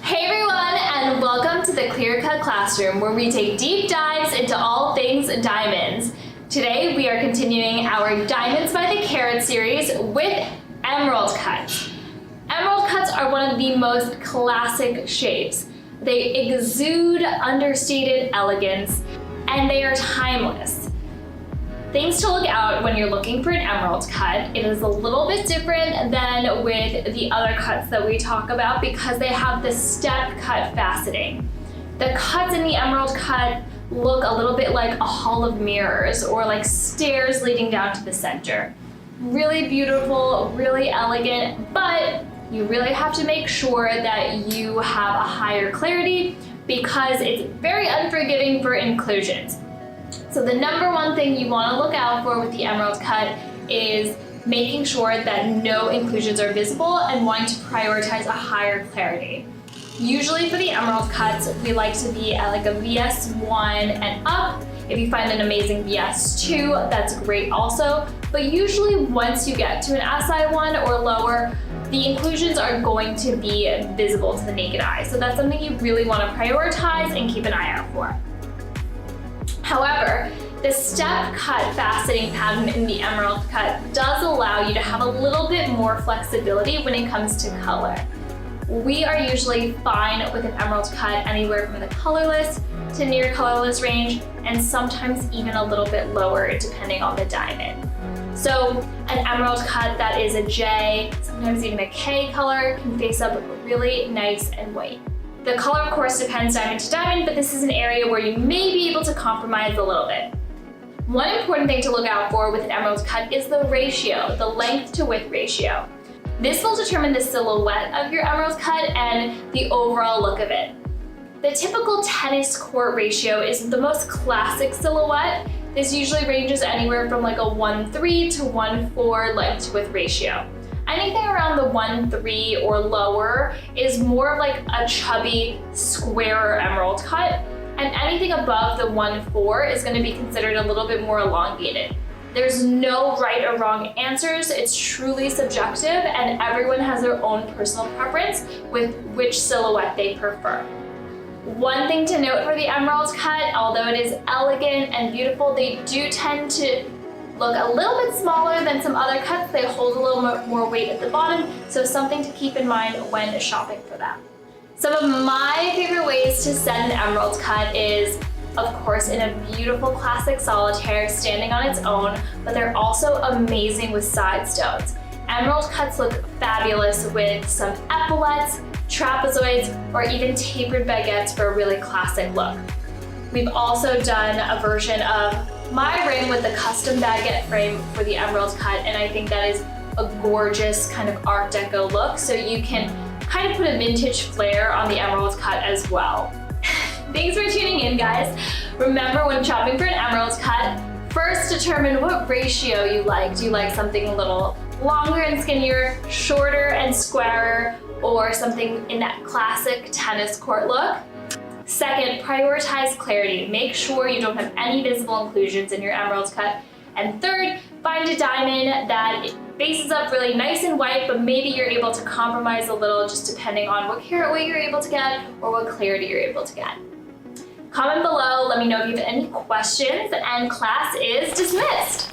Hey everyone, and welcome to the Clear Cut Classroom, where we take deep dives into all things diamonds. Today we are continuing our Diamonds by the Carat series with emerald cuts. Emerald cuts are one of the most classic shapes. They exude understated elegance, and they are timeless. Things to look out when you're looking for an emerald cut: it is a little bit different than with the other cuts that we talk about because they have the step cut faceting. The cuts in the emerald cut look a little bit like a hall of mirrors or like stairs leading down to the center. Really beautiful, really elegant, but you really have to make sure that you have a higher clarity because it's very unforgiving for inclusions. So the number one thing you want to look out for with the emerald cut is making sure that no inclusions are visible and wanting to prioritize a higher clarity. Usually for the emerald cuts, we like to be at like a VS1 and up. If you find an amazing VS2, that's great also. But usually once you get to an SI1 or lower, the inclusions are going to be visible to the naked eye. So that's something you really want to prioritize and keep an eye out for. However, the step cut faceting pattern in the emerald cut does allow you to have a little bit more flexibility when it comes to color. We are usually fine with an emerald cut anywhere from the colorless to near colorless range, and sometimes even a little bit lower depending on the diamond. So an emerald cut that is a J, sometimes even a K color, can face up really nice and white. The color, of course, depends diamond to diamond, but this is an area where you may be able to compromise a little bit. One important thing to look out for with an emerald cut is the ratio, the length to width ratio. This will determine the silhouette of your emerald cut and the overall look of it. The typical tennis court ratio is the most classic silhouette. This usually ranges anywhere from like a 1:3 to 1:4 length to width ratio. Anything around the 1:3 or lower is more of like a chubby, squarer emerald cut, and anything above the 1:4 is going to be considered a little bit more elongated. There's no right or wrong answers. It's truly subjective, and everyone has their own personal preference with which silhouette they prefer. One thing to note for the emerald cut, although it is elegant and beautiful, they do tend to look a little bit smaller than some other cuts. They hold a little more weight at the bottom, so something to keep in mind when shopping for them. Some of my favorite ways to set an emerald cut is, of course, in a beautiful classic solitaire standing on its own, but they're also amazing with side stones. Emerald cuts look fabulous with some epaulettes, trapezoids, or even tapered baguettes for a really classic look. We've also done a version of my ring with the custom baguette frame for the emerald cut, and I think that is a gorgeous kind of Art Deco look, so you can kind of put a vintage flair on the emerald cut as well. Thanks for tuning in, guys. Remember, when shopping for an emerald cut, first determine what ratio you like. Do you like something a little longer and skinnier, shorter and squarer, or something in that classic tennis court look? Second, prioritize clarity. Make sure you don't have any visible inclusions in your emerald cut. And third, find a diamond that faces up really nice and white, but maybe you're able to compromise a little just depending on what carat weight you're able to get or what clarity you're able to get. Comment below, let me know if you have any questions, and class is dismissed.